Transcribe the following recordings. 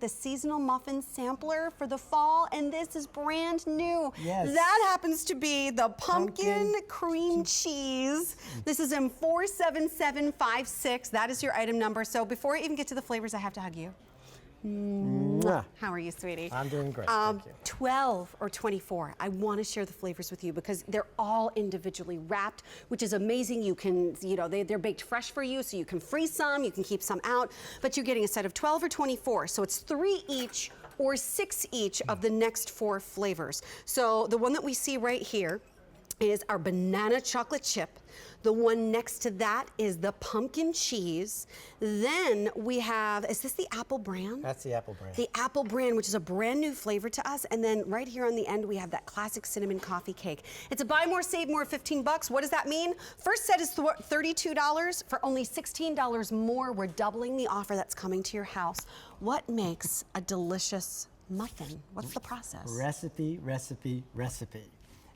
The seasonal muffin sampler for the fall, and this is brand new. Yes. That happens to be the pumpkin cream cheese. This is in 47756. That is your item number. So before I even get to the flavors, I have to hug you. Mwah. How are you, sweetie? I'm doing great, thank you. 12 or 24. I want to share the flavors with you because they're all individually wrapped, which is amazing. You can, they're baked fresh for you, so you can freeze some, you can keep some out, but you're getting a set of 12 or 24. So it's 3 each or 6 each of the next 4 flavors. So the one that we see right here is our banana chocolate chip. The one next to that is the pumpkin cheese. Then we have, is this the apple bran? That's the apple bran. The apple bran, which is a brand new flavor to us. And then right here on the end, we have that classic cinnamon coffee cake. It's a buy more, save more, 15 bucks. What does that mean? First set is $32. For only $16 more, we're doubling the offer that's coming to your house. What makes a delicious muffin? What's the process? Recipe, recipe, recipe.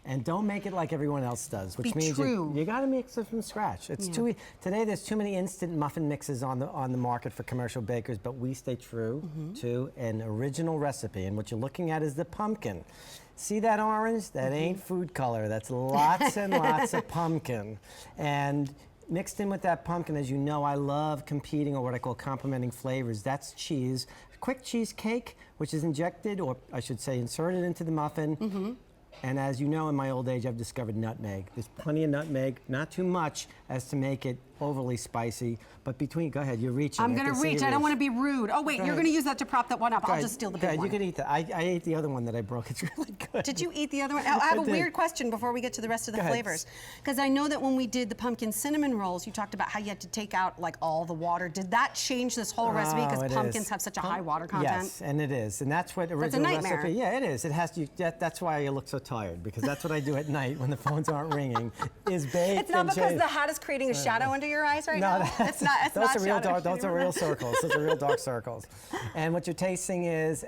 And don't make it like everyone else does, which means true. you got to mix it from scratch. It's today there's too many instant muffin mixes on the market for commercial bakers, but we stay true to an original recipe. And what you're looking at is the pumpkin. See that orange? That ain't food color. That's lots and lots of pumpkin. And mixed in with that pumpkin, as you know, I love competing, or what I call complementing flavors. That's cheese. Quick cheesecake, which is injected, or I should say inserted into the muffin. And as you know, in my old age, I've discovered nutmeg. There's plenty of nutmeg, not too much as to make it overly spicy, but between, go ahead, you're reaching. I'm gonna reach, I don't wanna be rude. Oh wait, you're gonna use that to prop that one up. I'll just steal the big one. You can eat that. I ate the other one that I broke, it's really good. Did you eat the other one? I have a weird question before we get to the rest of the flavors. Because I know that when we did the pumpkin cinnamon rolls, you talked about how you had to take out like all the water. Did that change this whole recipe because pumpkins have such a high water content? Yes, and it is, and that's what original recipe, yeah, it is. It has to, that's why you look so tired, because that's what I do at night when the phones aren't ringing, is bake. It's not because the hat is creating a shadow under your eyes right now? It's not real dark, those are real circles. Those are real dark circles. And what you're tasting is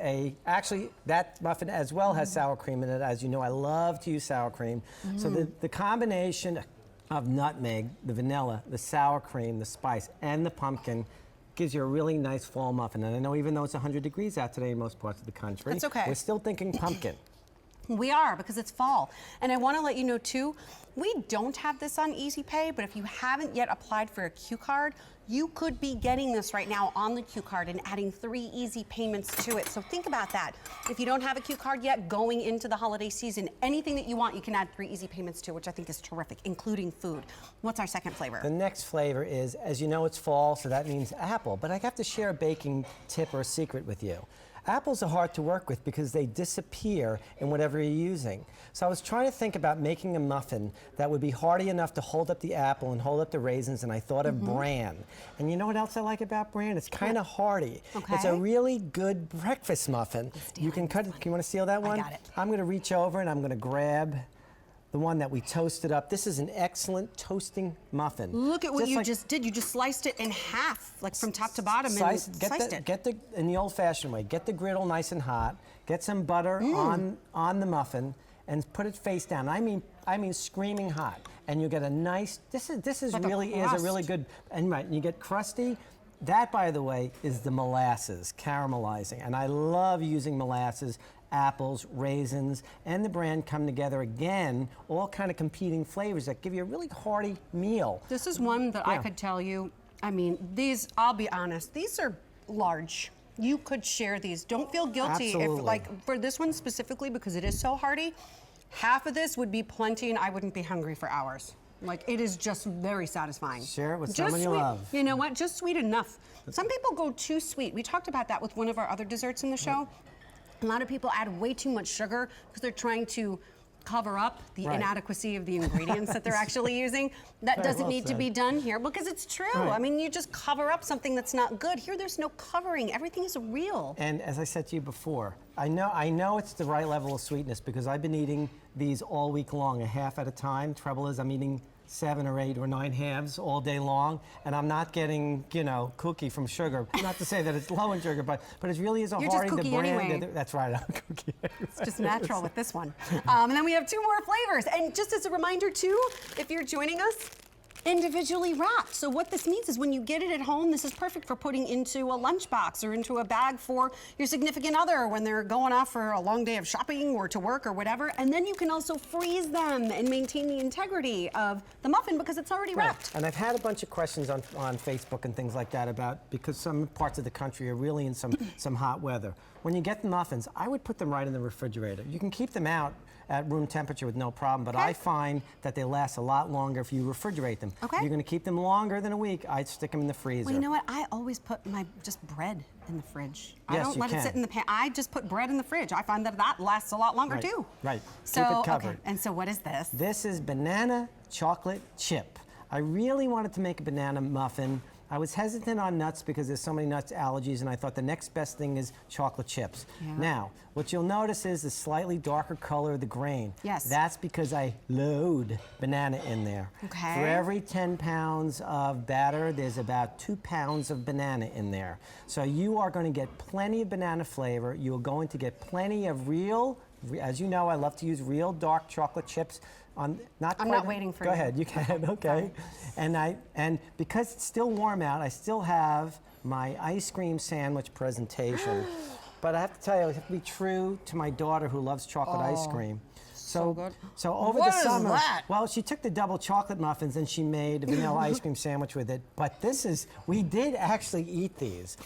actually that muffin as well has sour cream in it. As you know, I love to use sour cream. So the combination of nutmeg, the vanilla, the sour cream, the spice, and the pumpkin gives you a really nice fall muffin. And I know even though it's 100 degrees out today in most parts of the country, that's okay. We're still thinking pumpkin. We are, because it's fall. And I want to let you know too, we don't have this on Easy Pay, but if you haven't yet applied for a Q card, you could be getting this right now on the Q card and adding 3 easy payments to it. So think about that. If you don't have a Q card yet, going into the holiday season, anything that you want, you can add 3 easy payments to, which I think is terrific, including food. What's our second flavor? The next flavor is, as you know, it's fall, so that means apple. But I have to share a baking tip or secret with you. Apples are hard to work with because they disappear in whatever you're using. So I was trying to think about making a muffin that would be hardy enough to hold up the apple and hold up the raisins, and I thought of bran. And you know what else I like about bran? It's kind of hardy. Okay. It's a really good breakfast muffin. You can cut it. You want to steal that one? I got it. I'm going to reach over and I'm going to grab the one that we toasted up. This is an excellent toasting muffin. Look at what you just did. You just sliced it in half, like from top to bottom, and sliced it. Get in the old-fashioned way. Get the griddle nice and hot. Get some butter on the muffin, and put it face down. I mean screaming hot. And you get a nice. This really is a really good. And right, you get crusty. That, by the way, is the molasses caramelizing, and I love using molasses. Apples, raisins, and the bran come together again, all kind of competing flavors that give you a really hearty meal. This is one that I could tell you, I mean, these, I'll be honest, these are large. You could share these. Don't feel guilty if, like, for this one specifically, because it is so hearty, half of this would be plenty and I wouldn't be hungry for hours. Like, it is just very satisfying. Share it with someone you love. You know what? Just sweet enough. Some people go too sweet. We talked about that with one of our other desserts in the show. A lot of people add way too much sugar because they're trying to cover up the inadequacy of the ingredients that they're actually using. That doesn't need to be done here because it's true. I mean, you just cover up something that's not good. Here, there's no covering. Everything is real. And as I said to you before, I know it's the right level of sweetness because I've been eating these all week long, a half at a time. Trouble is, I'm eating 7 or 8 or 9 halves all day long, and I'm not getting, kooky from sugar. Not to say that it's low in sugar, but it really is a hearty. You're just kooky anyway. That's right, I'm kooky. It's just natural with this one. And then we have 2 more flavors. And just as a reminder too, if you're joining us, individually wrapped. So what this means is when you get it at home, this is perfect for putting into a lunchbox or into a bag for your significant other when they're going off for a long day of shopping or to work or whatever. And then you can also freeze them and maintain the integrity of the muffin because it's already wrapped. And I've had a bunch of questions on Facebook and things like that about, because some parts of the country are really in some hot weather. When you get the muffins, I would put them right in the refrigerator. You can keep them out at room temperature with no problem, but I find that they last a lot longer if you refrigerate them. Okay. If you're going to keep them longer than a week, I'd stick them in the freezer. Well, you know what? I always put my just bread in the fridge. Yes, I don't let it sit in the pan. I just put bread in the fridge. I find that lasts a lot longer too. Right. So, keep it covered. okay. And so what is this? This is banana chocolate chip. I really wanted to make a banana muffin. I was hesitant on nuts because there's so many nuts allergies, and I thought the next best thing is chocolate chips. Yeah. Now, what you'll notice is the slightly darker color of the grain. Yes. That's because I load banana in there. Okay. For every 10 pounds of batter, there's about 2 pounds of banana in there. So you are going to get plenty of banana flavor. You're going to get plenty of real, as you know, I love to use real dark chocolate chips. I'm not waiting for you. you. Go ahead, you can, okay. And because it's still warm out, I still have my ice cream sandwich presentation. But I have to tell you, I have to be true to my daughter who loves chocolate ice cream. So good. So over What the is summer, that? well, she took the double chocolate muffins and she made a vanilla ice cream sandwich with it. But we did actually eat these.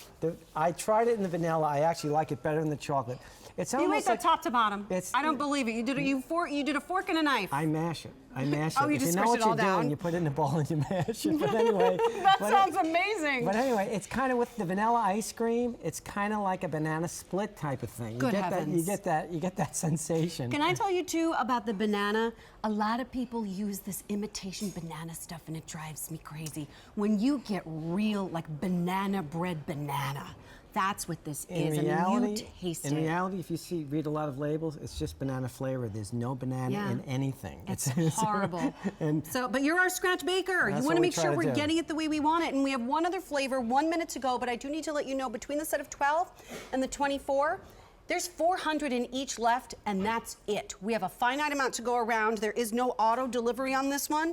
I tried it in the vanilla. I actually like it better than the chocolate. It's You ate almost that like top to bottom. It's- I don't believe it. You did a fork and a knife. I mash it. I mash it. Oh, you if just you know squish what it all you're doing, down? you put it in a bowl and you mash it. But anyway, That but sounds amazing. But anyway, it's kind of with the vanilla ice cream. It's kind of like a banana split type of thing. Good heavens. You get that sensation. Can I tell you too about the banana? A lot of people use this imitation banana stuff and it drives me crazy. When you get real, like banana bread banana, that's what this is. In reality, and you taste it. if you read a lot of labels, it's just banana flavor. There's no banana in anything. It's horrible. And but you're our scratch baker. You That's want what to we make try sure to we're do. getting it the way we want it. And we have one other flavor, 1 minute to go, but I do need to let you know between the set of 12 and the 24, there's 400 in each left, and that's it. We have a finite amount to go around. There is no auto delivery on this one.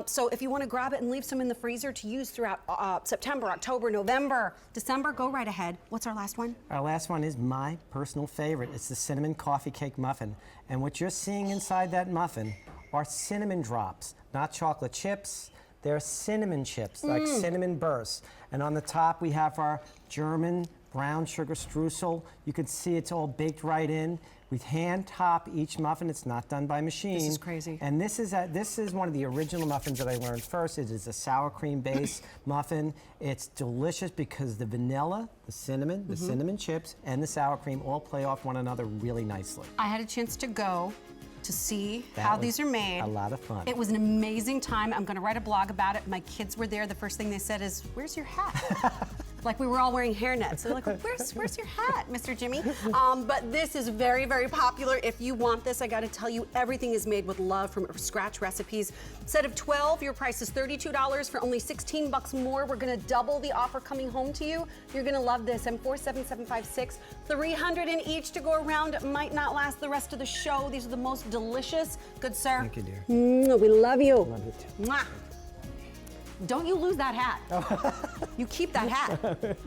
So if you want to grab it and leave some in the freezer to use throughout September, October, November, December, go right ahead. What's our last one? our last one is my personal favorite. It's the cinnamon coffee cake muffin. And what you're seeing inside that muffin are cinnamon drops, not chocolate chips. They're cinnamon chips, like cinnamon bursts. And on the top, we have our German brown sugar streusel. You can see it's all baked right in. We hand top each muffin. It's not done by machine. This is crazy. And this is one of the original muffins that I learned first. It is a sour cream base muffin. It's delicious because the vanilla, the cinnamon chips, and the sour cream all play off one another really nicely. I had a chance to go to see how these are made. A lot of fun. It was an amazing time. I'm going to write a blog about it. My kids were there. The first thing they said is, "Where's your hat?" Like we were all wearing hairnets. They're like, "Where's your hat, Mr. Jimmy?" But this is very, very popular. If you want this, I got to tell you, everything is made with love from scratch recipes. Set of 12, your price is $32 for only 16 bucks more. We're going to double the offer coming home to you. You're going to love this. M47756, 300 in each to go around. It might not last the rest of the show. These are the most delicious. Good sir. Thank you, dear. We love you. Love you too. Mwah. Don't you lose that hat. You keep that hat.